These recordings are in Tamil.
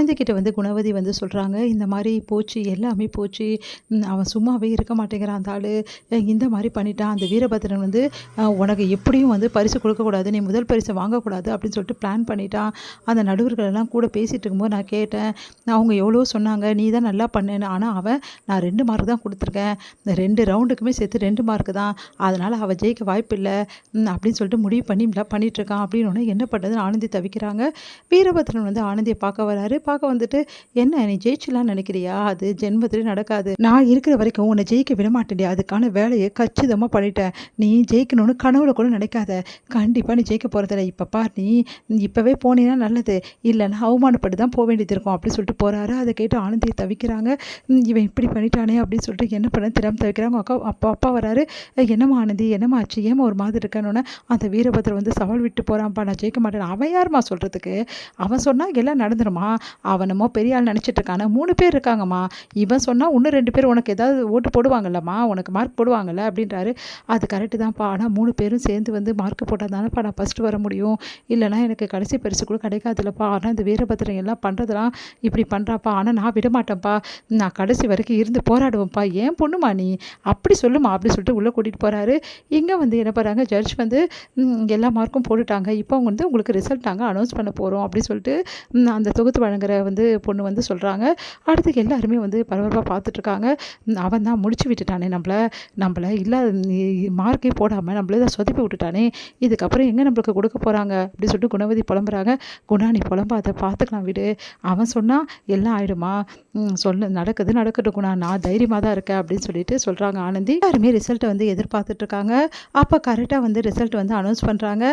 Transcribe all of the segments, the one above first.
ஆனந்தி கிட்ட வந்து குணவதி வந்து சொல்கிறாங்க, இந்த மாதிரி போச்சு, எல்லாமே போச்சு. அவன் சும்மாவே இருக்க மாட்டேங்கிறான் அந்த ஆள். இந்த மாதிரி பண்ணிட்டான். அந்த வீரபத்ரன் வந்து உனக்கு எப்படியும் வந்து பரிசு கொடுக்கக்கூடாது, நீ முதல் பரிசை வாங்கக்கூடாது அப்படின்னு சொல்லிட்டு பிளான் பண்ணிட்டான். அந்த நடுவர்கள் எல்லாம் கூட பேசிகிட்டு இருக்கும்போது நான் கேட்டேன், அவங்க எவ்வளோ சொன்னாங்க, நீ தான் நல்லா பண்ணேன்னு. ஆனால் அவன் நான் 2 மார்க் தான் கொடுத்துருக்கேன், இந்த 2 ரவுண்டுக்குமே சேர்த்து 2 மார்க்கு தான், அதனால் அவள் ஜெயிக்க வாய்ப்பு இல்லை அப்படின்னு சொல்லிட்டு முடிவு பண்ணி பண்ணிகிட்ருக்கான் அப்படின்னு. என்ன பண்ணுறதுன்னு ஆனந்தி தவிக்கிறாங்க. வீரபத்ரன் வந்து ஆனந்தியை பார்க்க வராரு. பார்க்க வந்துட்டு, என்ன நீ ஜெயிச்சலான்னு நினைக்கிறியா? அது ஜென்மத்திலே நடக்காது. நான் இருக்கிற வரைக்கும் உன்னை ஜெயிக்க விட மாட்டேன்டியா. அதுக்கான வேலையை கச்சிதமாக பண்ணிட்டேன். நீ ஜெயிக்கணும்னு கனவுல கூட நினைக்காத. கண்டிப்பாக நீ ஜெயிக்க போகிறதில்ல. இப்போ பார், நீ இப்போவே போனீங்கன்னா நல்லது, இல்லைன்னா அவமானப்பட்டு தான் போக வேண்டியது இருக்கும் அப்படின்னு சொல்லிட்டு போகிறாரு. அதை கேட்டு ஆனந்தியை தவிக்கிறாங்க. இவன் இப்படி பண்ணிட்டானே அப்படின்னு சொல்லிட்டு என்ன பண்ண தெரியாமல் தவிக்கிறாங்க. அப்பா வராரு. என்னம்மா ஆனந்தி, என்னம்மா ஆச்சு, ஏமா ஒரு மாதிரி இருக்கணுன்னு. அந்த வீரபத்ரன் வந்து சவால் விட்டு போகிறான்ப்பா, நான் ஜெயிக்க மாட்டேன். அவன் யாருமா சொல்கிறதுக்கு? அவன் சொன்னால் எல்லாம் நடந்துருமா? அவனமோ பெரிய ஆள் நினச்சிட்டு இருக்கான. 3 பேர் இருக்காங்கம்மா. இவன் சொன்னால் இன்னும் 2 பேர் உனக்கு ஏதாவது ஓட்டு போடுவாங்கல்லம்மா, உனக்கு மார்க் போடுவாங்கல்ல அப்படின்றாரு. அது கரெக்டு தான்ப்பா, ஆனால் 3 பேரும் சேர்ந்து வந்து மார்க் போட்டால் தானேப்பா நான் ஃபஸ்ட்டு வர முடியும், இல்லைனா எனக்கு கடைசி பரிசு கூட கிடைக்காதுல்லப்பா. ஆனால் இந்த வீரபத்ரன் எல்லாம் பண்ணுறதெல்லாம் இப்படி பண்ணுறாப்பா. ஆனால் நான் விட மாட்டேன்ப்பா, நான் கடைசி வரைக்கும் இருந்து போராடுவேன்ப்பா. ஏன் பொண்ணுமா நீ, அப்படி சொல்லுமா அப்படின்னு சொல்லிட்டு உள்ளே கூட்டிகிட்டு போகிறாரு. இங்கே வந்து என்ன பண்ணுறாங்க, ஜட்ஜ் வந்து எல்லா மார்க்கும் போட்டுட்டாங்க. இப்போ அவங்க வந்து உங்களுக்கு ரிசல்ட் நாங்கள் அனௌன்ஸ் பண்ண போகிறோம் அப்படின்னு சொல்லிட்டு அந்த தொகுத்து வழங்குற வந்து பொண்ணு வந்து சொல்கிறாங்க. அடுத்து எல்லாருமே வந்து பரபரப்பாக பார்த்துட்ருக்காங்க. அவன் தான் முடிச்சு விட்டுட்டானே நம்மளை இல்லாத மார்க்கே போடாமல் நம்மளே தான் சொதப்பி விட்டுட்டானே, இதுக்கப்புறம் எங்கே நம்மளுக்கு கொடுக்க போகிறாங்க அப்படின்னு சொல்லிட்டு குணவதி புலம்புறாங்க. குணா, நீ புலம்பாத, பார்த்துக்கலாம் விடு. அவன் சொன்னால் எல்லாம் ஆகிடுமா, நடக்கட்டும் குணா, நான் தைரியமாக தான் இருக்கேன் அப்படின்னு சொல்லிட்டு சொல்கிறாங்க ஆனந்தி. எல்லாருமே ரிசல்ட்டை வந்து எதிர்பார்த்துட்ருக்காங்க. அப்போ கரெக்டாக வந்து ரிசல்ட் வந்து அனௌன்ஸ் பண்ணுறாங்க.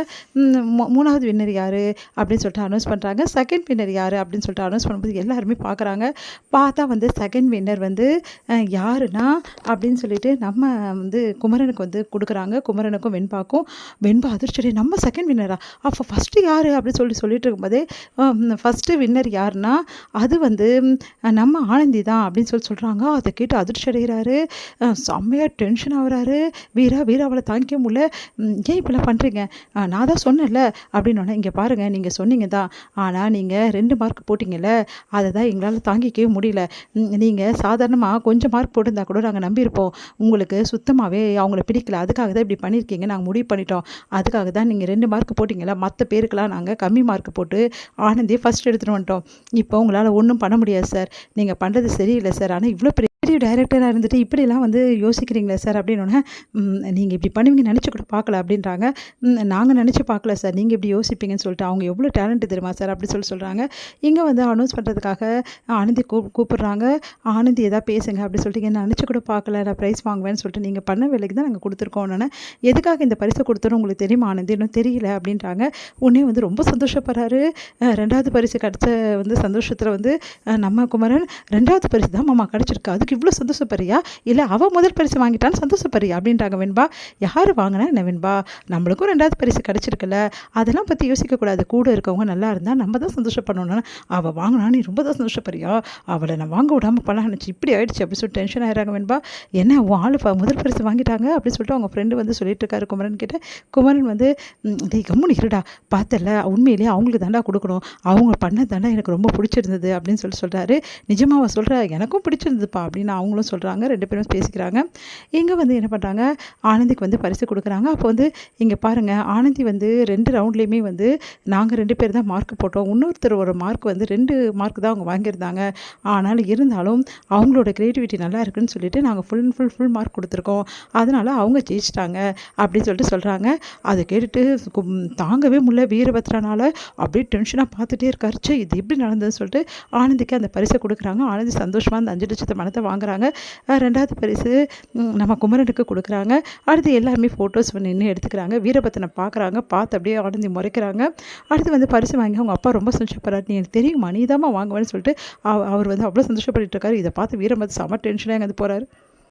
3வது வின்னர் யார் அப்படின்னு சொல்லிட்டு அனௌன்ஸ் பண்ணுறாங்க. செகண்ட் வின்னர் யார் அப்படின்னு சொல்லிட்டு அனௌன்ஸ் பண்ணும்போது எல்லாருமே பார்க்குறாங்க. பார்த்தா வந்து செகண்ட் வின்னர் வந்து யாருன்னா அப்படின்னு சொல்லிட்டு நம்ம வந்து குமரனுக்கு வந்து கொடுக்குறாங்க. குமரனுக்கும் வெண்பா அதிர்ச்சி, நம்ம செகண்ட் வின்னரா, அப்போ ஃபஸ்ட்டு யார் அப்படின்னு சொல்லிட்டு இருக்கும்போதே ஃபஸ்ட்டு வின்னர் யாருன்னா அது வந்து நம்ம ஆனந்தி தான் அப்படின்னு சொல்கிறாங்க. அதை கேட்டு அதிர்ச்சி அடைகிறாரு. செம்மையாக டென்ஷன் ஆகுறாரு. வீரா அவளை தாங்கிக்க முடியல. ஏன் இப்படிலாம் பண்ணுறீங்க, நான் தான் சொன்னேன்ல அப்படின்னு. இங்கே பாருங்கள், நீங்கள் சொன்னீங்க தான், ஆனால் நீங்கள் 2 மார்க் போட்டிங்கல்ல, அதை தான் எங்களால் தாங்கிக்கவே முடியல. நீங்கள் சாதாரணமாக கொஞ்சம் மார்க் போட்டிருந்தா கூட நாங்கள் நம்பியிருப்போம். உங்களுக்கு சுத்தமாகவே அவங்கள பிடிக்கல, அதுக்காக தான் இப்படி பண்ணியிருக்கீங்க, நாங்கள் முடிவு பண்ணிட்டோம். அதுக்காக தான் நீங்கள் 2 மார்க் போட்டிங்களா, மற்ற பேருக்கெல்லாம் நாங்கள் கம்மி மார்க் போட்டு ஆனந்தியை ஃபஸ்ட் எடுத்துகிட்டு வந்துட்டோம். இப்போ உங்களால் ஒன்றும் பண்ண முடியாது சார், நீங்கள் பண்ணுறது சரியில்லை சார். ஆனால் இவ்வளோ பெரிய டைரக்டராக இருந்துட்டு இப்படிலாம் வந்து யோசிக்கிறீங்களே சார் அப்படின்னு. நீங்கள் இப்படி பண்ணுவீங்க நினச்சி கூட பார்க்கல அப்படின்றாங்க. நாங்கள் நினச்சி பார்க்கல சார், நீங்கள் இப்படி யோசிப்பீங்கன்னு சொல்லிட்டு. அவங்க எவ்வளோ டேலண்ட் தெரியுமா சார் அப்படி சொல்கிறாங்க. இங்கே வந்து அனௌன்ஸ் பண்ணுறதுக்காக ஆனந்தி கூப்பிட்றாங்க. ஆனந்தி எதாவது பேசுங்க அப்படி சொல்லிட்டு, என்ன நினச்சி கூட பார்க்கல, நான் ப்ரைஸ் வாங்குவேன்னு சொல்லிட்டு, நீங்கள் பண்ண வேலைக்கு தான் நாங்கள் கொடுத்துருக்கோம். எதுக்காக இந்த பரிசை கொடுத்தோன்னு உங்களுக்கு தெரியுமா ஆனந்தி, இன்னும் தெரியல அப்படின்றாங்க. உடனே வந்து ரொம்ப சந்தோஷப்படுறாரு. 2வது பரிசு கிடச்ச வந்து சந்தோஷத்தில் வந்து நம்ம குமரன் 2வது பரிசு தான் மாமா கிடச்சிருக்கு, அதுக்கு இவ்வளோ சந்தோஷப்படுறியா, இல்லை அவள் முதல் பரிசு வாங்கிட்டான்னு சந்தோஷப்படுறியா அப்படின்றாங்க வெண்பா. யார் வாங்கினா என்ன வெண்பா, நம்மளுக்கும் 2வது பரிசு கிடச்சிருக்குல்ல, அதெல்லாம் பற்றி யோசிக்கக்கூடாது. கூட இருக்கவங்க நல்லா இருந்தால் நம்ம தான் சந்தோஷப்படணும்னா, அவள் வாங்கினா நீ ரொம்ப தான் சந்தோஷப்படுறியா, அவளை நான் வாங்க விடாமல் பண்ண நினச்சி இப்படி ஆயிடுச்சு அப்படின்னு சொல்லிட்டு டென்ஷன் ஆகிறாங்க வெண்பா. என்ன உன் ஆள் முதல் பரிசு வாங்கிட்டாங்க அப்படின்னு சொல்லிட்டு அவங்க ஃப்ரெண்டு வந்து சொல்லிட்டு இருக்காரு குமரன் கிட்ட. குமரன் வந்து கம்முன்னு இருடா, பார்த்தல உண்மையிலேயே அவங்களுக்கு தாண்டா கொடுக்கணும், அவங்க பண்ண தாண்டா எனக்கு ரொம்ப பிடிச்சிருந்தது அப்படின்னு சொல்கிறாரு. நிஜமாவா சொல்கிற, எனக்கும் பிடிச்சிருந்ததுப்பா அப்படின்னு அவங்களும் சொல்கிறாங்க. 2 பேரும் பேசிக்கிறாங்க. இங்கே வந்து என்ன பண்ணுறாங்க, ஆனந்திக்கு வந்து பரிசு கொடுக்குறாங்க. அப்போ வந்து இங்கே பாருங்கள், ஆனந்தி வந்து 2 ரவுண்ட்லேயுமே வந்து நாங்கள் 2 பேர் தான் மார்க் போட்டோம், இன்னொருத்தர் ஒரு மார்க் வந்து 2 மார்க் தான் அவங்க வாங்கியிருந்தாங்க. ஆனாலும் இருந்தாலும் அவங்களோட க்ரியேட்டிவிட்டி நல்லா இருக்குன்னு சொல்லிட்டு நாங்கள் ஃபுல் மார்க் கொடுத்துருக்கோம், அதனால் அவங்க ஜெயிச்சிட்டாங்க அப்படின்னு சொல்லிட்டு சொல்கிறாங்க. அதை கேட்டுட்டு தாங்கவே முடியல வீரபத்ரனால், அப்படியே டென்ஷனாக பார்த்துட்டே இருக்காரு. இது எப்படி நடந்ததுன்னு சொல்லிட்டு ஆனந்திக்கு அந்த பரிசை கொடுக்குறாங்க. ஆனந்தி சந்தோஷமாக அந்த 5 லட்சத்து பணத்தை வாங்குறாங்க. 2வது பரிசு நம்ம குமரனுக்கு கொடுக்குறாங்க. அடுத்து எல்லாருமே ஃபோட்டோஸ் நின்று எடுத்துக்கிறாங்க. வீரபத்ரனை பார்க்குறாங்க. பார்த்து அப்படியே ஆனந்தி முறைக்கிறாங்க. அடுத்து வந்து பரிசு வாங்கி அவங்க அப்பா ரொம்ப சந்தோஷப்படுறாரு. நீ எனக்கு தெரியுமா, நீ தான் வாங்குவேன்னு சொல்லிட்டு அவர் வந்து அவ்வளோ சந்தோஷப்பட்டு இருக்காரு. இதை பார்த்து வீரபத்ரன் செம டென்ஷனாக அங்கே போகிறாரு.